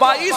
22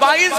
22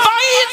22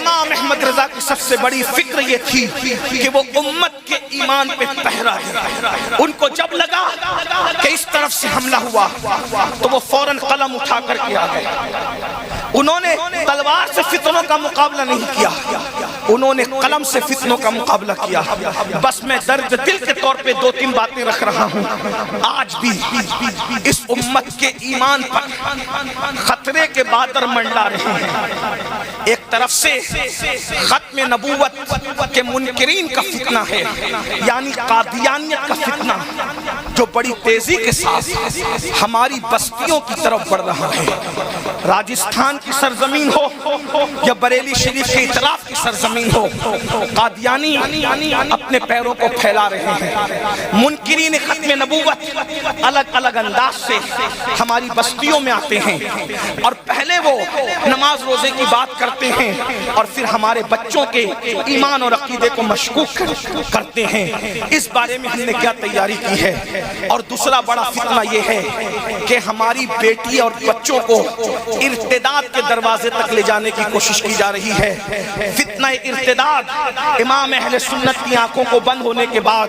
امام احمد رضا کی سب سے بڑی فکر یہ تھی کہ وہ امت کے ایمان پہ پہرا ہے۔ ان کو جب لگا کہ اس طرف سے حملہ ہوا تو وہ فوراً قلم اٹھا کر کے آ گئے۔ انہوں نے تلوار سے فتنوں کا مقابلہ نہیں کیا، انہوں نے قلم سے فتنوں کا مقابلہ کیا۔ بس میں درد دل کے طور پہ دو تین باتیں رکھ رہا ہوں۔ آج بھی اس امت کے ایمان پر خطرے کے بادر منڈلا رہے ہیں۔ ایک طرف سے ختم نبوت کے منکرین کا فتنہ ہے، یعنی قادیانیت کا فتنہ، جو بڑی تیزی کے ساتھ ہماری بستیوں کی طرف بڑھ رہا ہے۔ راجستھان کی سرزمین ہو یا بریلی شریف کے اطراف کی سرزمین ہو، قادیانی اپنے پیروں کو پھیلا رہے ہیں۔ منکرین ختم نبوت الگ الگ انداز سے ہماری بستیوں میں آتے ہیں، اور پہلے وہ نماز روزے کی بات کرتے ہیں اور پھر ہمارے بچوں کے ایمان اور عقیدے کو مشکوک کرتے ہیں۔ اس بارے میں ہم نے کیا تیاری کی ہے؟ اور دوسرا بڑا فتنہ یہ ہے کہ ہماری بیٹی اور بچوں کو ارتداد کے دروازے تک لے جانے کی کوشش کی جا رہی ہے۔ فتنہ ارتداد امام اہل سنت کی آنکھوں کو بند ہونے کے بعد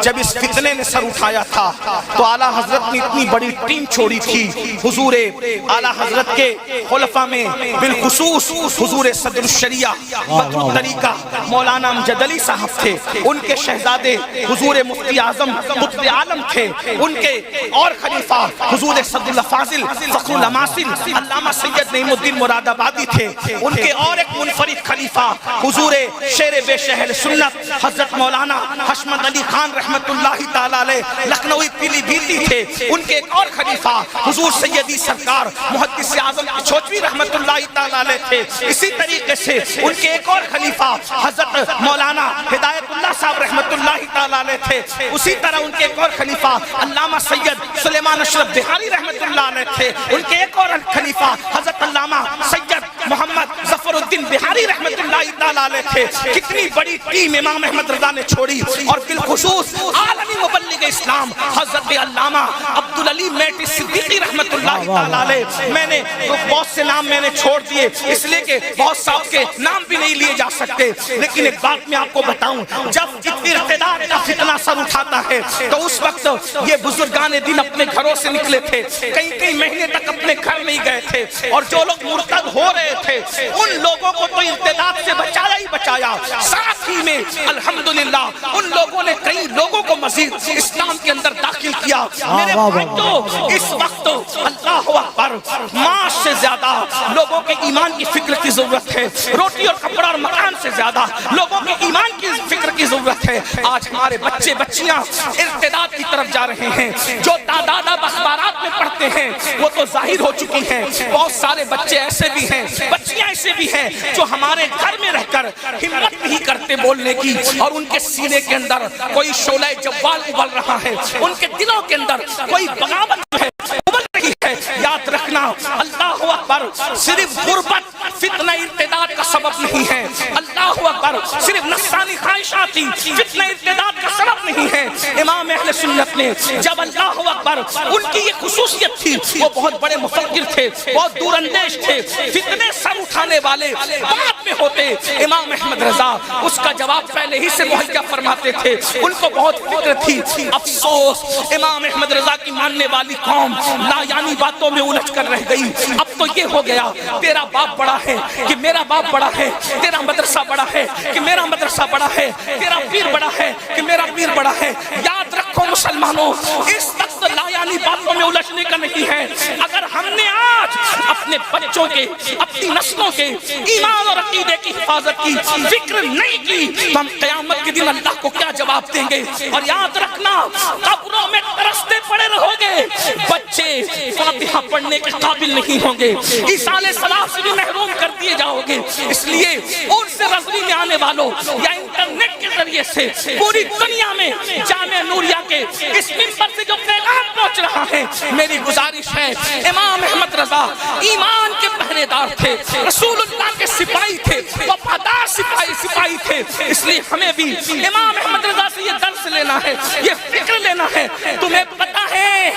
جب اس فتنے نے سر اٹھایا تھا تو اعلیٰ حضرت نے اتنی بڑی ٹیم چھوڑی تھی۔ حضور اعلیٰ حضرت کے خلفاء میں بالخصوص حضور صدر الشریعہ بدر الطریقہ مولانا امجد علی صاحب تھے، ان کے شہزادے حضور مفتی اعظم قطب عالم تھے، ان کے اور خلیفہ حضور صدر الفاضل فخر الاماثل علامہ سید نعیم الدین مراد آبادی تھے، ان کے اور ایک منفرد خلیفہ حضور شیر بے شہر سنت حضرت مولانا حشمت علی خان رحمت اللہ تعالی علیہ لکھنوی پیلی بھیتی تھے، ان کے ایک اور خلیفہ حضور سیدی سرکار محدث اعظم چھوچوی رحمت اللہ تعالی علیہ تھے۔ اسی طریقے سے ان کے ایک اور خلیفہ حضرت مولانا ہدایت اللہ صاحب رحمت اللہ تعالی علیہ تھے۔ اسی طرح ان کے ایک اور خلیفہ علامہ سید سلیمان اشرف بہاری رحمت اللہ علیہ تھے، ان کے ایک اور خلیفہ حضرت علامہ سید محمد ظفر الدین بہاری رحمت اللہ تعالی علیہ تھے۔ کتنی بڑی ٹیم امام احمد رضا نے چھوڑی، اور بالخصوص عالمی مبلغ اسلام حضرت علامہ عبدالعلی میٹی صدیقی رحمت اللہ تعالی علیہ۔ میں نے بہت سے نام میں نے چھوڑ دیے اس لیے کہ بہت صاحب کے نام بھی نہیں لیے جا سکتے، لیکن ایک بات میں آپ کو بتاؤں، جب ارتداد کا فتنہ سر اٹھاتا ہے تو اس وقت یہ بزرگان دین اپنے گھروں سے نکلے تھے، کئی مہینے تک اپنے گھر نہیں گئے تھے، اور جو لوگ مرتد ہو رہے تھے ان لوگوں کو تو ارتداد سے بچایا ہی بچایا، ساتھ ہی میں الحمدللہ ان لوگوں نے کئی لوگوں کو مزید اسلام کے اندر داخل کیا۔ میرے بھائیو، اس وقت اللہ اکبر، معاش سے زیادہ لوگوں کے ایمان کی فکر کی ضرورت ہے، روٹی اور کپڑا اور مکان سے زیادہ لوگوں کے ایمان کی فکر کی ضرورت ہے۔ آج ہمارے بچے بچیاں ارتداد کی طرف جا رہے ہیں، جو تعداد اخبارات میں پڑھتے ہیں وہ تو ظاہر ہو چکی ہیں۔ بہت سارے بچے ایسے بھی ہیں، بچیاں ایسے بھی ہیں جو ہمارے گھر میں رہ کر ہمت نہیں کرتے بولنے کی، اور ان کے سینے کے اندر کوئی شعلہ جوال ابل رہا ہے، ان کے دلوں کے اندر کوئی بغاوت ہے ابل رہی ہے۔ یاد رکھنا، اللہ اکبر، صرف غربت فتنہ ارتداد کا سبب نہیں ہے، اللہ اکبر، صرف نفسانی خواہشاتی فتنہ ارتداد کا سبب نہیں ہے۔ امام اہل سنت نے جب اللہ اکبر، ان کی یہ خصوصیت تھی، وہ بہت بڑے مفکر تھے، بہت دور اندیش تھے، فتنے سر اٹھانے والے بعد میں ہوتے، امام احمد رضا اس کا جواب پہلے ہی سے مہیا فرماتے تھے۔ ان کو بہت فکر تھی، افسوس امام احمد رضا کی ماننے والی قوم لا یعنی باتوں میں الجھ کر رہ گئی۔ اب تو یہ ہو گیا، تیرا باپ بڑا ہے کہ میرا باپ بڑا ہے، تیرا مدرسہ بڑا ہے کہ میرا مدرسہ بڑا ہے، تیرا پیر بڑا ہے کہ میرا پیر بڑا ہے۔ یاد رکھو مسلمانوں، اس وقت لا یعنی باتوں میں الجھنے کا نہیں ہے۔ اگر ہم نے آج اپنے بچوں کے، اپنی نسلوں کے ایمان اور عقیدے کی حفاظت کی فکر نہیں کی تو ہم قیامت کے دن اللہ کو کیا جواب دیں گے؟ اور یاد رکھنا، قبروں میں ترستے پڑے رہو گے، بچے فاتحہ پڑھنے کے قابل نہیں ہوں گے، ایصال سلام سے بھی محروم کر دیے جاؤ گے۔ اس لیے ان سے رضوی میں آنے والوں یا انٹرنیٹ کے ذریعے سے پوری دنیا میں جامعہ نوریہ کے اس منبر سے جو پیغام پہنچ رہا ہے، میری گزارش ہے، امام احمد رضا ایمان کے پہرے دار تھے، رسول اللہ کے سپاہی تھے، وفادار سپاہی تھے۔ اس لیے ہمیں بھی امام احمد رضا سے یہ درس لینا ہے، یہ فکر لینا ہے۔ تمہیں پتہ ہے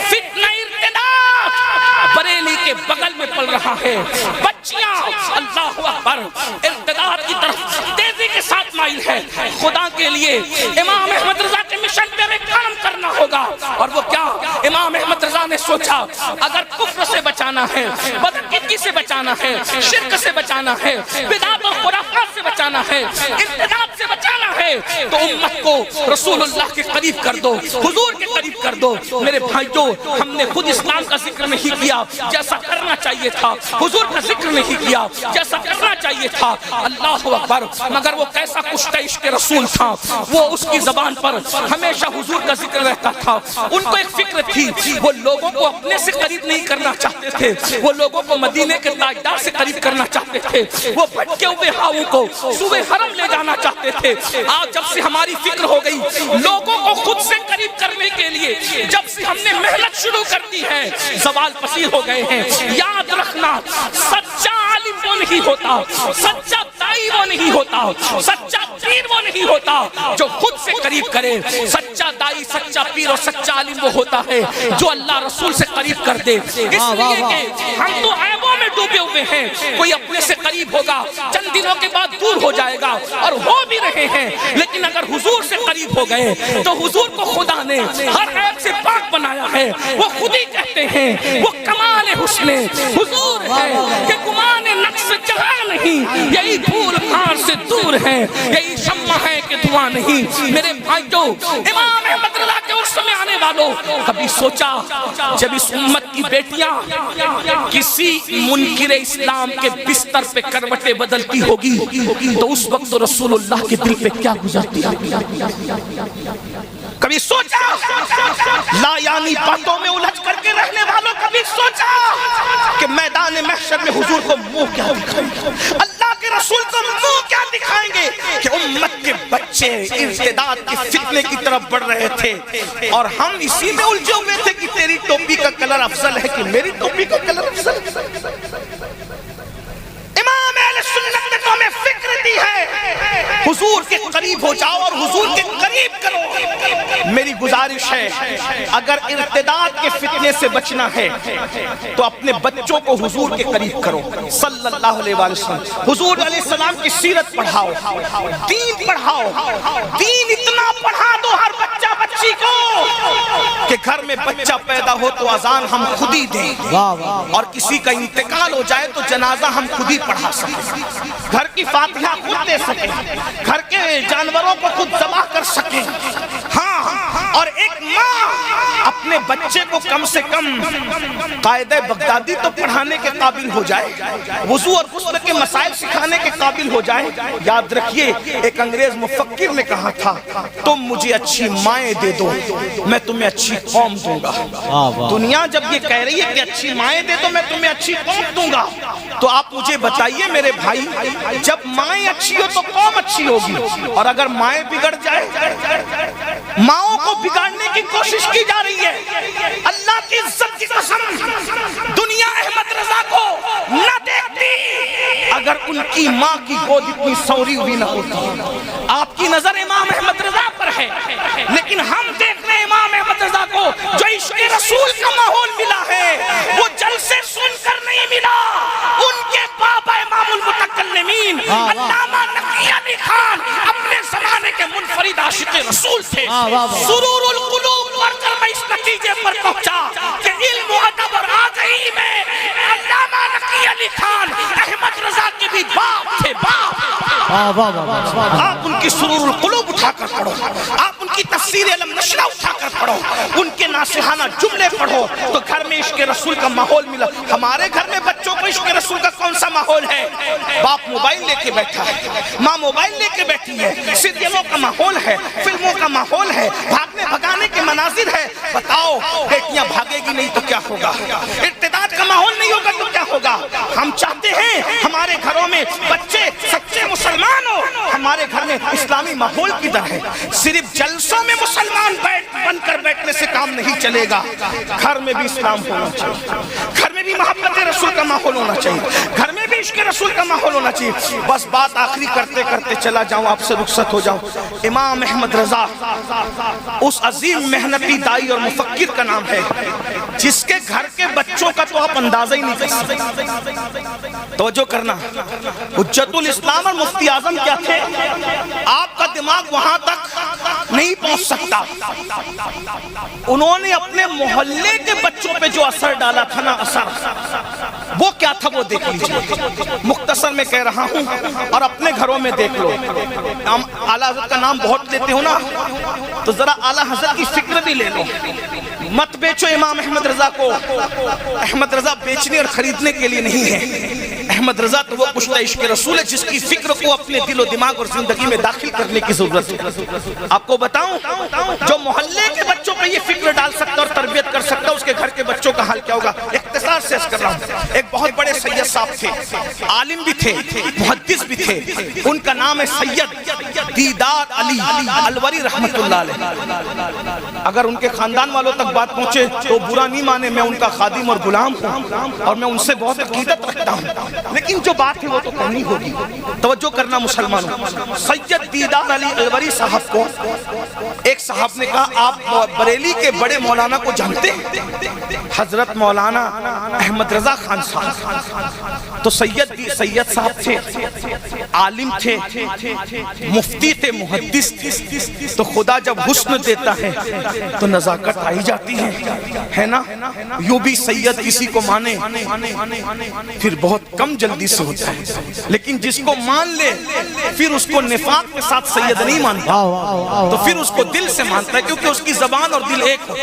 فتنہ ارتداد بریلی کے بغل میں میں پل رہا ہے، بچیاں اللہ اکبر ارتداد کی طرف تیزی کے ساتھ مائل ہے۔ خدا کے لیے امام احمد رضا کے مشن پہ ہمیں کام کرنا ہوگا، اور وہ کیا؟ امام احمد رضا نے سوچا اگر کفر سے بچانا ہے، بدعقیدگی سے بچانا ہے، شرک سے بچانا ہے، بدعت اور خرافات سے بچانا ہے، ارتداد سے بچانا ہے، تو امت کو رسول اللہ کے قریب کر دو، حضور کے قریب کر دو۔ میرے بھائیوں، ہم نے خود اسلام کا ذکر نہیں کیا جیسا کرنا چاہیے تھا، حضور کا ذکر نہیں کیا جیسا کرنا چاہیے تھا، اللہ اکبر، مگر وہ کیسا کشتہ عشق رسول تھا، وہ اس کی زبان پر ہمیشہ حضور کا ذکر رہتا تھا۔ ان کو ایک فکر تھی، وہ لوگوں کو اپنے سے قریب نہیں کرنا چاہتے تھے، وہ لوگوں کو مدینے کے تاجدار سے قریب کرنا چاہتے تھے، وہ بھٹکے ہوئے ہاؤں کو صوبے حرم لے جانا چاہتے تھے۔ آج جب سے ہماری فکر ہو گئی لوگوں کو خود سے قریب کرنے کے لیے، جب سے ہم نے محنت شروع کر دی ہے، زوال پذیر ہو گئے ہیں۔ یاد رکھنا، سچا عالم وہ نہیں ہوتا، سچا دائی وہ نہیں ہوتا، سچا پیر وہ نہیں ہوتا جو خود سے قریب کرے۔ سچا دائی، سچا پیر اور سچا عالم وہ ہوتا ہے جو اللہ رسول سے قریب کر دے۔ اس لیے کہ ہم تو عیبوں میں ڈوبے ہوئے ہیں، کوئی اپنے سے قریب ہوگا چند دنوں کے بعد دور ہو جائے گا، اور ہو بھی رہے ہیں، لیکن اگر حضور سے قریب ہو گئے تو حضور کو خدا نے ہر عیب سے پاک بنایا ہے۔ وہ خود ہی کہتے ہیں وہ کمال حسن حضور ہے کہ گمان نقص جہاں نہیں، یہی دھول خار سے دور ہے، یہی شمع ہے کہ دھواں نہیں۔ میرے بھائیوں، امام احمد رضا کے عرص میں آنے والوں، کبھی سوچا جب اس امت کی بیٹیاں کسی منکر اسلام کے بستر پہ کروٹیں بدلتی ہوگی تو اس وقت رسول اللہ کے دل پہ کیا گزرتی ہوگی؟ کبھی سوچا لا یعنی باتوں میں الجھ کر کے رہنے والوں، کبھی سوچا کہ میدان محشر میں حضور کو منہ کیا دکھائیں گے، اللہ کے رسول کو منہ کیا دکھائیں گے کہ امت کے بچے ارتداد کے فتنے کی طرف بڑھ رہے تھے اور ہم اسی میں الجھے ہوئے تھے کہ تیری ٹوپی کا کلر افضل ہے کہ میری ٹوپی کا کلر افضل ہے۔ امام اہل سنت نے تو ہمیں فکر دی ہے، حضور کے قریب ہو جاؤ اور حضور کے قریب کرو۔ میری گزارش ہے اگر ارتداد کے فتنے سے بچنا ہے تو اپنے بچوں کو حضور کے قریب کرو صلی اللہ علیہ وسلم۔ حضور علیہ السلام کی سیرت پڑھاؤ، دین پڑھاؤ، دین اتنا پڑھا دو ہر بچہ بچی کو کہ گھر میں بچہ پیدا ہو تو اذان ہم خود ہی دیں، اور کسی کا انتقال ہو جائے تو جنازہ ہم خود ہی پڑھا سکیں، گھر کی فاتحہ خود دے سکیں، گھر کے جانوروں کو خود ذبح کر سکیں۔ ہاں، اور ایک ماں اپنے بچے کو کم سے کم قاعدہ بغدادی تو پڑھانے کے قابل ہو جائے، وضو اور غسل کے مسائل سکھانے کے قابل ہو جائے۔ یاد رکھیے ایک انگریز مفکر نے کہا تھا تم مجھے اچھی مائیں دے دو میں تمہیں اچھی قوم دوں گا۔ دنیا جب یہ کہہ رہی ہے کہ اچھی مائیں دے دو میں تمہیں اچھی قوم دوں گا، تو آپ مجھے بتائیے میرے بھائی، جب مائیں اچھی ہو تو قوم اچھی ہوگی، اور اگر مائیں بگڑ جائے، ماؤں کو بگاڑنے کی کوشش کی جا رہی ہے۔ اللہ کی عزت کی قسم، دنیا احمد رضا کو نہ دیکھتی اگر ان کی ماں کی گود اتنی سوری ہوئی نہ ہوتی۔ آپ کی نظر امام احمد رضا پر ہے، لیکن ہم دیکھ رہے ہیں امام احمد رضا کو جو عشق رسول کا ماحول ملا ہے وہ جلسے سن کر نہیں ملا، ان کے بابا امام المتکلمین علامہ نقی علی خان اپنے زمانے کے منفرد عاشق رسول تھے۔ سرور القلوب پڑھ کر میں اس نتیجے پر پہنچا کہ علم و ادب اور آگہی میں علامہ نقی علی خان احمد رضا کے بھی باپ تھے، باپ۔ آپ ان کی سرور القلوب اٹھا کر پڑھو، آپ ان کی تفسیر علم نشرہ اٹھا کر پڑھو، ان کے ناصحانہ جملے پڑھو تو گھر میں عشق رسول کا ماحول ملا۔ ہمارے گھر میں بچوں کو عشق رسول کا کون سا ماحول ہے؟ باپ موبائل لے کے بیٹھا ہے، ماں موبائل لے کے بیٹھی ہے، سیریلوں کا ماحول ہے، فلموں کا ماحول ہے، بھاگنے بھگانے کے مناظر ہے۔ بتاؤ بیٹیاں بھاگے گی نہیں تو کیا ہوگا؟ ارتداد کا ماحول نہیں ہوگا تو کیا ہوگا؟ ہم چاہتے ہیں ہمارے گھروں میں بچے سچے مسلمان ہو، ہمارے گھر میں اسلامی ماحول کدھر ہے؟ صرف جلسوں میں مسلمان بن کر بیٹھنے سے کام نہیں چلے گا، گھر میں بھی اسلام ہونا چاہیے، گھر میں بھی محبت رسول کا ماحول ہونا چاہیے، گھر میں بھی عشق رسول کا ماحول ہونا چاہیے۔ بس بات آخری کرتے کرتے چلا جاؤں، آپ سے رخصت ہو جاؤں۔ امام احمد رضا اس عظیم محنتی دائی اور مفکر کا نام ہے جس کے گھر کے بچوں کا تو آپ اندازہ ہی نہیں کر سکتے. توجہ کرنا, حجت الاسلام اور مفتی اعظم کیا تھے, آپ کا دماغ وہاں تک نہیں پہنچ سکتا. انہوں نے اپنے محلے کے بچوں پہ جو اثر ڈالا تھا نا, اثر وہ کیا تھا وہ دیکھ لیجیے. مختصر میں کہہ رہا ہوں اور اپنے گھروں میں دیکھ لو. ہم اعلیٰ حضرت کا نام بہت لیتے ہو نا, تو ذرا اعلیٰ حضرت کی فکر بھی لے لو. مت بیچو امام احمد رضا کو. احمد رضا بیچنے اور خریدنے کے لیے نہیں ہے. احمد رضا تو وہ کشتہ عشق رسول ہے جس کی فکر کو اپنے دل و دماغ اور زندگی میں داخل کرنے کی ضرورت ہے. آپ کو بتاؤں, جو محلے کے بچوں پہ یہ فکر ڈال سکتا اور تربیت کر سکتا, اس کے گھر کے بچوں کا حال کیا ہوگا. اختصار سے عرض کر رہا ہوں. ایک بہت بڑے سید صاحب تھے, عالم بھی تھے, محدث بھی تھے. ان کا نام ہے سید دیدار علی الوری رحمت اللہ علیہ. اگر ان کے خاندان والوں تک بات پہنچے تو برا نہیں مانے, میں ان کا خادم اور غلام ہوں اور میں ان سے بہت عقیدت رکھتا ہوں, لیکن جو بات ہے وہ تو کرنی ہوگی. توجہ کرنا مسلمانوں. سید دیدار علی الوری صاحب کو ایک صاحب نے کہا, آپ بریلی کے بڑے مولانا کو جانتے ہیں؟ حضرت مولانا احمد رضا خان صاحب. تو سید صاحب تھے, عالم تھے, مفتی تھے, محدث تھے. تو خدا جب حسن دیتا ہے تو نزاکت آئی جاتی ہے نا. یوں بھی سید کسی کو مانے پھر بہت کم جلدی سے ہوتا ہے, لیکن جس کو مان لے پھر اس کو نفاق کے ساتھ سید نہیں مانتا, تو پھر اس کو دل سے مانتا ہے, کیونکہ اس کی زبان اور دل ایک ہو.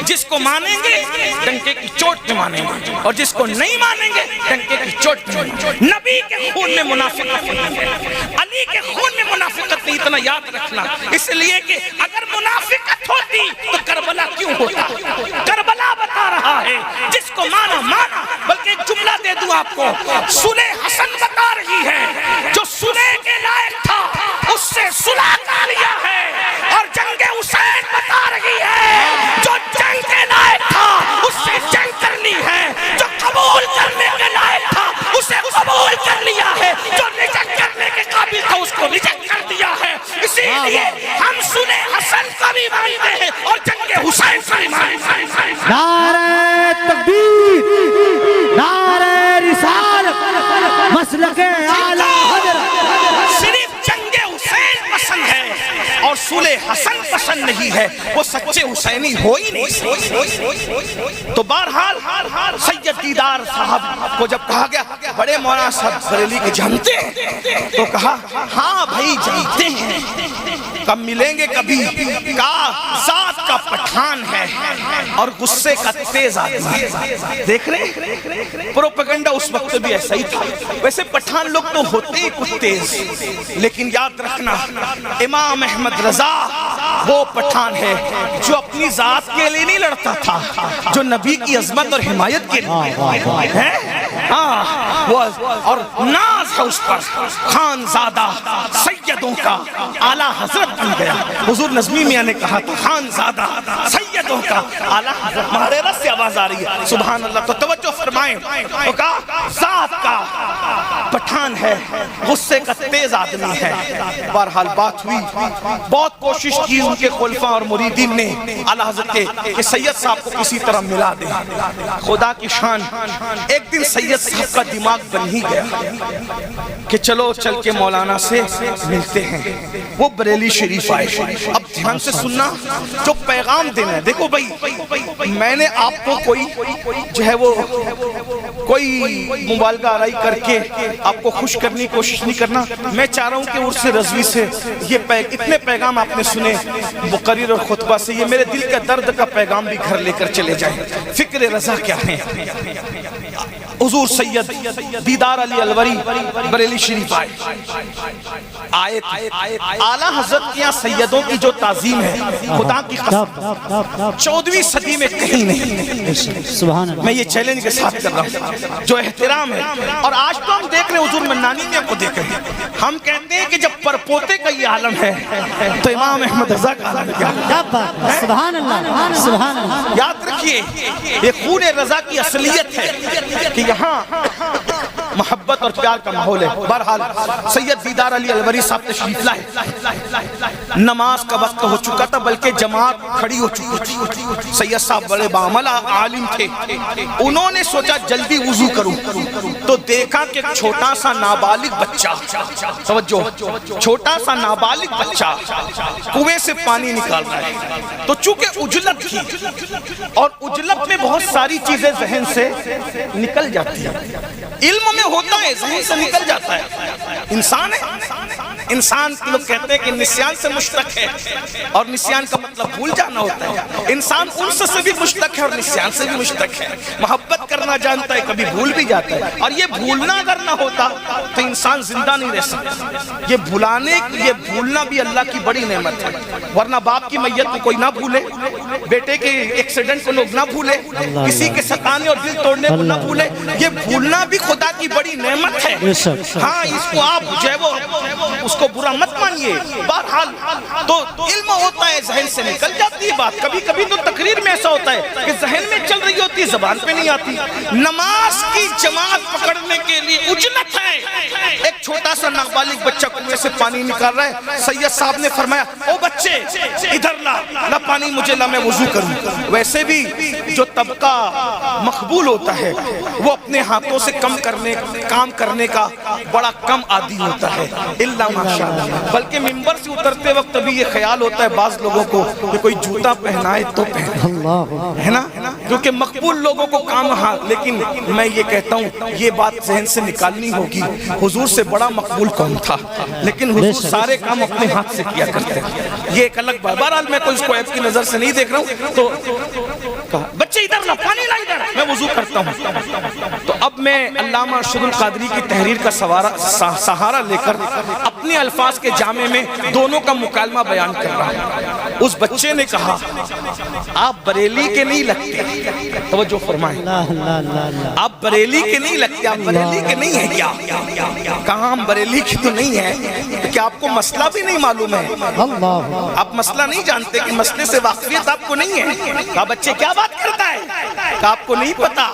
جس کو مانیں گے ڈنکے کی چوٹ پہ مانیں گے, اور جس کو نہیں مانیں گے ڈنکے کی چوٹ پہ مانیں گے. نبی کے خون میں منافقت نہیں ہے, علی کے خون میں منافقت نہیں, اتنا یاد رکھنا. اس لیے کہ اگر منافقت ہوتی تو کربلا کیوں ہوتا. کربلا بتا رہا ہے جس کو مانا مانا. بلکہ ایک جملہ دے دوں آپ کو, صلح حسن بتا رہی ہے جو صلح کے لائق تھا اس سے صلح کر لیا ہے, اور جنگ حسین بتا رہی ہے جو جنگ کے لائق تھا اس سے جنگ کرنی ہے, جو قبول کرنے کے لائق تھا اسے قبول کر لیا ہے, جو ریجیکٹ کرنے کے قابل تھا اس کو ریجیکٹ کر دیا ہے. اسی لیے ہم صلح حسن کو بھی مانتے ہیں اور جنگ حسین کو بھی مانتے ہیں. نعرہ تکبیر, نعرہ رسالت, مسلک اعلیٰ حضرت. صرف جنگ حسین پسند ہے اور صلح حسن پسند نہیں ہے, وہ سچے حسینی ہو ہی نہیں. تو بہرحال سید دیدار صاحب کو جب کہا گیا بڑے مولانا صاحب بریلی کے جانتے ہیں, تو کہا ہاں بھائی جانتے ہیں, کب ملیں گے کبھی. کہا ذات کا پٹھان ہے اور غصے کا تیز آدمی ہے. دیکھ رہے پروپیگنڈا اس وقت بھی ایسا ہی تھا. ویسے پٹھان لوگ تو ہوتے ہی کچھ تیز, لیکن یاد رکھنا امام احمد رضا وہ پٹھان ہے جو اپنی ذات کے لیے نہیں لڑتا تھا, جو نبی کی عظمت اور حمایت کے لیے ہے. اور ناز ہے اس پر, خان زادہ سیدوں کا اعلیٰ حضرت بن گیا. حضور نظمی میاں نے کہا تھا خان زادہ سیدوں کا اعلیٰ حضرت. ہمارے رس سے آواز آ رہی ہے سبحان اللہ. تو توجہ فرمائیں, تو کہا ذات کا پٹھان ہے, غصے کا تیز آدمی ہے. بہرحال بات ہوئی, بہت کوشش کی ان کے خلفاء اور مریدین نے اعلیٰ حضرت کے کہ سید صاحب کو کسی طرح ملا دیں. خدا کی شان, ایک دن سید صاحب کا دماغ بن ہی گیا کہ چلو چل کے مولانا سے ملتے ہیں. وہ بریلی شریف آئے. اب دھیان سے سننا, جو پیغام دینا ہے. دیکھو بھائی, میں نے آپ کو کوئی جو ہے وہ کوئی مبالغہ آرائی کر کے آپ کو خوش کرنے کی کوشش نہیں کرنا. میں چاہ رہا ہوں کہ عرس رضوی سے یہ اتنے پیغام آپ نے سنے مقرر اور خطبہ سے, یہ میرے دل کا درد کا پیغام بھی گھر لے کر چلے جائیں. فکر رضا کیا ہے. حضور سید دیدار علی الوری بریلی شریف آئے اعلیٰ حضرت کے یہاں سیدوں کی جو تعظیم ہے خدا کی قسم 14ویں صدی میں کہیں نہیں. میں یہ چیلنج کے ساتھ کر رہا ہوں, جو احترام ہے. اور آج تو ہم دیکھ رہے ہیں حضور منانی میاں کو دیکھ رہے ہیں, ہم کہتے ہیں کہ جب پرپوتے کا یہ عالم ہے تو امام احمد رضا کا عالم کیا ہے. سبحان اللہ, سبحان اللہ. یاد رکھیے یہ خون رضا کی اصلیت ہے کہ یہاں محبت اور پیار کا ماحول ہے. بہرحال سید دیدار علی الوری صاحب تشریف لائے. نماز کا وقت ہو چکا تھا بلکہ جماعت کھڑی ہو چکی تھی. سید صاحب بڑے باعمل عالم تھے. انہوں نے سوچا جلدی وضو کروں تو دیکھا کہ چھوٹا سا نابالغ بچہ, توجہ, چھوٹا سا نابالغ بچہ کنویں سے پانی نکال رہا ہے. تو چونکہ اجلت تھی اور اجلت میں بہت ساری چیزیں ذہن سے نکل جاتی ہیں. علم میں ہوتا ہے ذہن سے نکل جاتا ہے. انسان ہے, انسان لوگ کہتے ہیں کہ نسیان سے مشتق ہے اور نسیان کا مطلب بھول جانا ہوتا ہے. انسان انس سے بھی مشتق ہے اور نسیان سے بھی مشتق ہے. محبت کرنا جانتا ہے, کبھی بھول بھی جاتا ہے. اور یہ بھولنا اگر نہ ہوتا تو انسان زندہ نہیں رہ سکتا. یہ بھولنا بھی اللہ کی بڑی نعمت ہے. ورنہ باپ کی میت کو کوئی نہ بھولے, بیٹے کے ایکسیڈنٹ کو لوگ نہ بھولے, کسی کے ستانے اور دل توڑنے کو نہ بھولے. یہ بھولنا بھی خدا کی بڑی نعمت ہے. ہاں, اس کو آپ جو ہے وہ اس کو برا مت مانیے. بہرحال تو علم ہوتا ہے ذہن سے نکل جاتی ہے بات. کبھی کبھی تو تقریر میں ایسا ہوتا ہے کہ ذہن میں چل رہی ہوتی ہے, زبان پہ نہیں آتی. نماز کی جماعت پکڑنے کے لیے اجلت ہے. ایک چھوٹا سا نابالغ بچہ کنویں سے پانی نکال رہا ہے. سید صاحب نے فرمایا او بچے ادھر لا پانی مجھے لا, میں وضو کروں. ویسے بھی جو طبقہ مقبول ہوتا ہے وہ اپنے ہاتھوں سے کام کرنے کا بڑا کم عادی ہوتا ہے, الا ماشاءاللہ. بلکہ منبر سے اترتے وقت ابھی یہ خیال ہوتا ہے بعض لوگوں کو کہ کوئی جوتا پہنائے تو پہنے, ہے نا, کیونکہ مقبول لوگوں کو کام. ہاں, لیکن میں یہ کہتا ہوں یہ بات ذہن سے نکالنی ہوگی. حضور سے بڑا مقبول کون تھا, لیکن حضور سارے کام اپنے ہاتھ سے کیا کرتے ہیں. یہ ایک الگ بات. بہرحال میں کوئی اس کو عیب کی نظر سے نہیں دیکھ رہا ہوں. تو بچے ادھر لا پانی لا, ادھر میں وضو کرتا ہوں. تو اب میں علامہ ارشد القادری کی تحریر کا سہارا لے کر اپنے الفاظ کے جامع میں دونوں کا مکالمہ بیان کر رہا ہوں. اس بچے نے کہا آپ بریلی کے نہیں لگتے, توجہ فرمائیں, آپ بریلی کے نہیں لگتے, آپ بریلی کے نہیں ہیں کیا؟ کہاں ہم بریلی کی تو نہیں ہیں. کیا آپ کو مسئلہ بھی نہیں معلوم ہے؟ آپ مسئلہ نہیں جانتے کہ مسئلے سے واقفیت آپ کو نہیں ہے. کہا بچے کیا بات کرتا ہے؟ کہا آپ کو نہیں پتا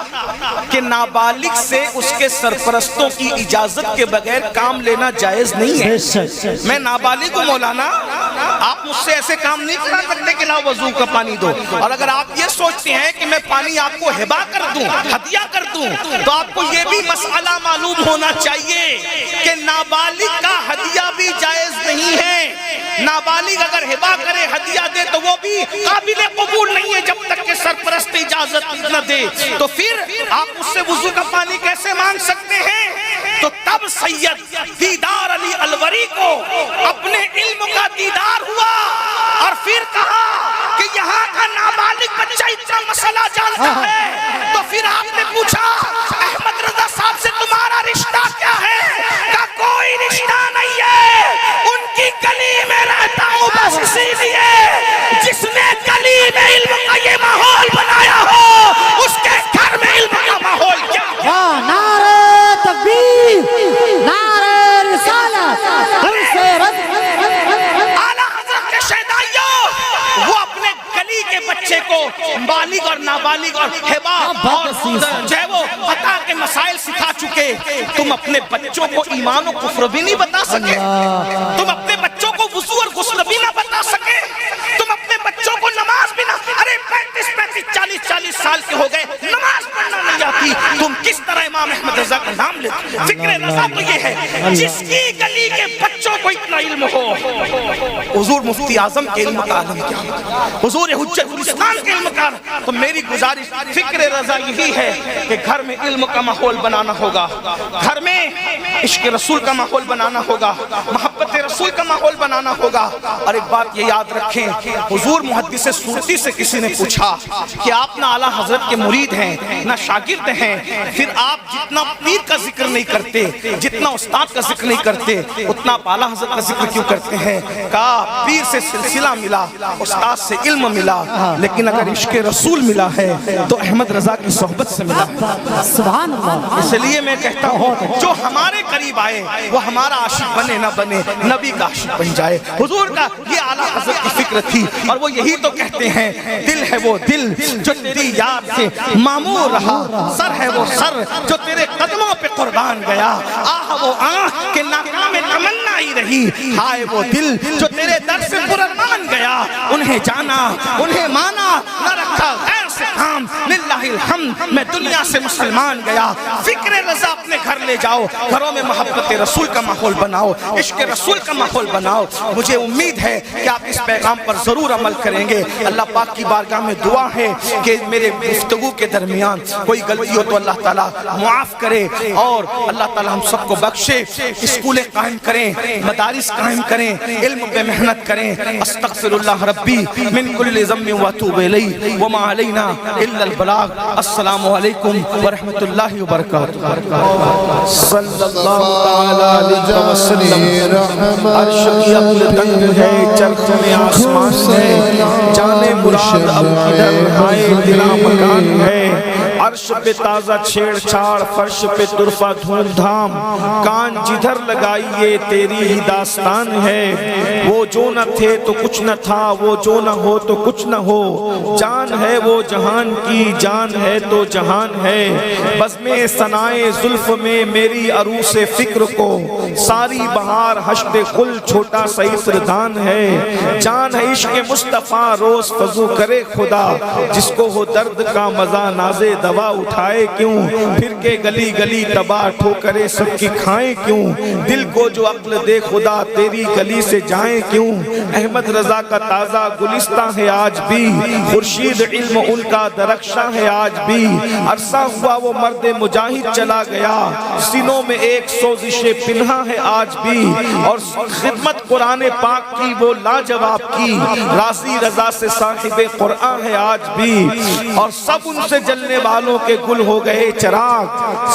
کہ نابالغ سے اس کے سرپرستوں کی اجازت کے بغیر کام لینا جائز نہیں ہے. میں نابالغ ہوں مولانا, آپ مجھ سے ایسے کام نہیں کرا سکتے کہ لاؤ وضو کا پانی دو. اور اگر آپ یہ سوچتے ہیں کہ میں پانی آپ کو ہبا کر دوں, ہدیہ کر دوں, تو آپ کو یہ بھی مسئلہ معلوم ہونا چاہیے کہ نابالغ کا ہدیہ بھی جائز نہیں ہے. نابالغ اگر ہبا کرے, ہدیہ دے, تو وہ بھی قابل قبول نہیں ہے جب تک کہ سرپرست اجازت نہ دے. تو پھر آپ اس سے وضو کا پانی کیسے مانگ سکتے ہیں؟ تو تب سید دیدار علی الوری کو اپنے علم کا دیدار ہوا اور پھر کہا کہ یہاں کا نابالغ بچہ اتنا مسئلہ جانتا ہے. تو پھر آپ نے پوچھا احمد رضا صاحب سے تمہارا رشتہ کیا ہے؟ کہا کوئی رشتہ نہیں ہے, ان کی گلی میں رہتا ہوں بس اسی لیے. جس نے گلی میں علم کا یہ ماحول بنایا ہو اس کے گھر میں علم کا ماحول کیا ہو؟ نعرہ تکبیر, نعرہ رسالت, اعلیٰ حضرت کے شہدائیوں, وہ اپنے گلی کے بچے کو بالغ اور نابالغ اور ہبا اور جو ہے وہ عطا کے مسائل سکھا چکے. تم اپنے بچوں کو ایمان و کفر بھی نہیں بتا سکے, تم اپنے بچوں کو وضو اور غسل بھی نہ بتا سکے, تم اپنے بچوں کو نماز بھی نہ. ارے 35 40 سال کے ہو گئے, نماز پڑھنا نہیں آتی, تم کس طرح امام احمد رضا کا نام لیتے؟ فکر رضا تو یہ ہے جس کی گلی کے بچوں کو اتنا علم ہو. حضور مفتی اعظم کے علم کا عالم کیا, حضور حجت الاسلام کے علم کا. تو میری گزارش فکر رضا یہی ہے کہ گھر میں علم کا ماحول بنانا ہوگا, گھر میں عشق رسول کا ماحول بنانا ہوگا, محبت رسول کا ماحول بنانا ہوگا. اور ایک بات یہ یاد رکھیں, حضور محدث صورتی سے کسی نے پوچھا کہ آپ نہ اعلیٰ حضرت کے مرید ہیں نہ شاگرد ہیں, پھر آپ جتنا پیر کا ذکر نہیں کرتے, جتنا استاد کا ذکر نہیں کرتے, اتنا آپ اعلیٰ حضرت کا ذکر کیوں کرتے ہیں؟ کہا پیر سے سلسلہ ملا, استاد سے علم ملا, لیکن اگر عشق رسول ملا ہے تو احمد رضا کی صحبت سے ملا. سبحان اللہ. اس لیے میں کہتا ہوں جو ہمارے قریب آئے وہ ہمارا عاشق بنے نہ بنے نبی کا عاشق بن جائے. حضور کا یہ اعلیٰ حضرت کی فکر تھی اور وہ یہی تو کہتے ہیں دل ہے وہ دل جو تیری یاد سے معمور رہا, سر ہے وہ سر جو تیرے قدموں پہ قربان گیا, آہ وہ آنکھ کہ ناکام تمنا ہی رہی, ہائے وہ دل جو تیرے در سے پرارمان گیا. انہیں جانا انہیں مانا نہ رکھا غیر سے کام, للہ الحمد میں دنیا سے مسلمان گیا. فکر رضا اپنے گھر لے جاؤ, گھروں میں محبت رسول کا ماحول بناؤ, عشق رسول کا ماحول بناؤ. مجھے امید ہے کہ آپ اس پیغام پر ضرور عمل کریں گے. اللہ پاک کی بارگاہ میں دعا ہے کہ میرے گفتگو کے درمیان کوئی غلطی ہو تو اللہ تعالیٰ معاف کرے اور اللہ تعالیٰ ہم سب کو بخشے. اسکولیں قائم کریں, مدارس قائم کریں, علم پہ محنت کریں. استغفر اللہ ربی من کل ذنب واتوب الیہ وما علینا الا البلاغ. السلام علیکم ورحمۃ اللہ وبرکاتہ. صلی اللہ تعالی علیہ وسلم. عرش کی عقل تنگ ہے, چرخ میں آسمان ہے, جانے مراد اب کدھر آئے تیرا مکان ہے. عرش پہ تازہ چھیڑ چھاڑ, فرش پہ طرفہ دھوم دھام, کان جدھر لگائیے تیری ہی داستان ہے. وہ جو نہ تھے تو کچھ نہ تھا, وہ جو نہ ہو تو کچھ نہ ہو, جان ہے وہ جہان کی, جان ہے تو جہان ہے. بزم ثنائے زلف میں میری عروس فکر کو, ساری بہار حشد خل چھوٹا سا عطردان ہے. جان ہے عشق مصطفیٰ روز فضو کرے خدا, جس کو ہو درد کا مزہ نازے دوا اٹھائے کیوں, پھر کے گلی گلی تباہ ٹھوکرے سب کی کھائیں کیوں, دل کو جو عقل دے خدا تیری گلی سے جائیں کیوں. احمد رضا کا تازہ گلستہ ہے آج بھی, خورشید علم ان کا درخشاں ہے آج بھی. عرصہ ہوا وہ مرد مجاہد چلا گیا, سینوں میں ایک سوزش پنہا ہے آج بھی, اور خدمت قرآن پاک کی وہ لاجواب کی, راضی رضا سے صاحب قرآن ہے آج بھی. اور سب ان سے جلنے والوں کے گل ہو گئے چراغ,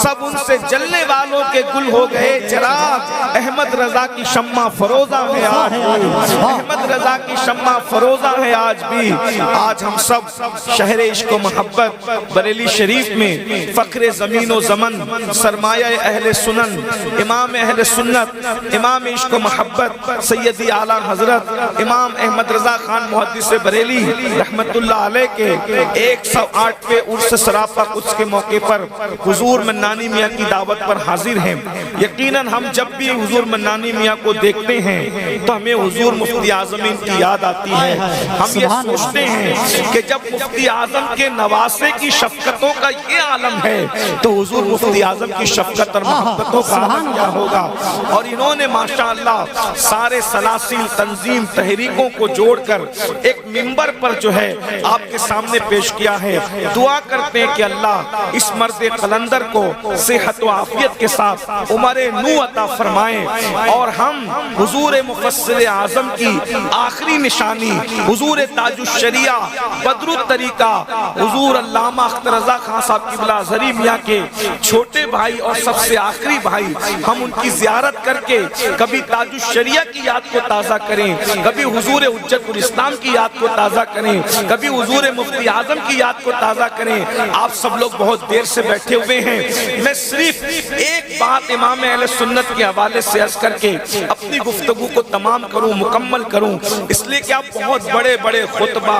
سب ان سے جلنے والوں کے گل ہو گئے چراغ. احمد رضا کی شمع فروزہ ہے آج بھی, احمد رضا کی شمع فروزہ ہے آج بھی. آج ہم سب شہر عشق و محبت بریلی شریف میں فخر زمین و زمن, سرمایہ اہل سنن, امام اہل سنت, امام عشق و محبت سیدی اعلیٰ حضرت امام احمد رضا خان محدث بریلی رحمت اللہ علیہ کے 108ویں عرس سراپا قدس کے موقع پر حضور منانی میاں کی دعوت پر حاضر ہیں. یقیناً ہم جب بھی حضور منانی میاں کو دیکھتے ہیں تو ہمیں حضور مفتی اعظم کی یاد آتی ہے. ہم یہ سوچتے ہیں کہ جب مفتی اعظم کے نواسے کی شفقتوں کا یہ عالم ہے تو حضور مفتی اعظم کی شفقت اور محبتوں کا عالم کیا ہوگا. اور انہوں نے ماشاءاللہ سارے سلاسل تنظیم تحریکوں کو جوڑ کر ایک منبر پر جو ہے آپ کے سامنے پیش کیا ہے. دعا کرتے ہیں کہ اللہ اس مرد قلندر کو صحت و عافیت کے ساتھ عمر نو عطا فرمائیں, اور ہم حضور مفصل اعظم کی آخری نشانی حضور تاج الشریعہ بدر الطریقہ حضور علامہ اختر رضا خان صاحب قبلہ ازہری میاں کے چھوٹے بھائی اور سب سے آخری بھائی, ہم ان کی زیارت کر کے کبھی تاج الشریعہ کی یاد کو تازہ کریں, کبھی حضور حجت الاسلام کی یاد کو تازہ کریں, کبھی حضور مفتی اعظم کی یاد کو تازہ کریں. آپ سب لوگ بہت دیر سے بیٹھے ہوئے ہیں, میں صرف ایک بات امام اہل سنت کے حوالے سے عرض کر کے اپنی گفتگو کو تمام کروں, مکمل کروں, اس لیے کہ آپ بہت بڑے بڑے خطبہ,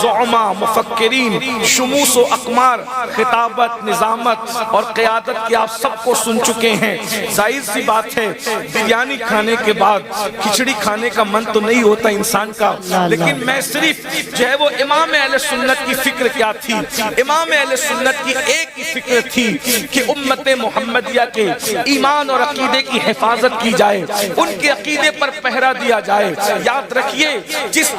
زعماء, مفکرین, شموس و اقمار, خطابت, نظامت اور قیادت کی آپ سب کو سن چکے ہیں. ظاہر سی بات ہے بریانی کھانے کے بعد کھچڑی کھانے کا من تو نہیں ہوتا انسان کا, لیکن میں صرف جو ہے وہ امام اہل سنت کی فکر کیا تھی. امام اہل سنت کی ایک ہی فکر تھی کہ امت محمدیہ کے ایمان اور عقیدے کی حفاظت کی جائے, ان کے عقیدے پر پہرا دیا جائے. یاد رکھیے جس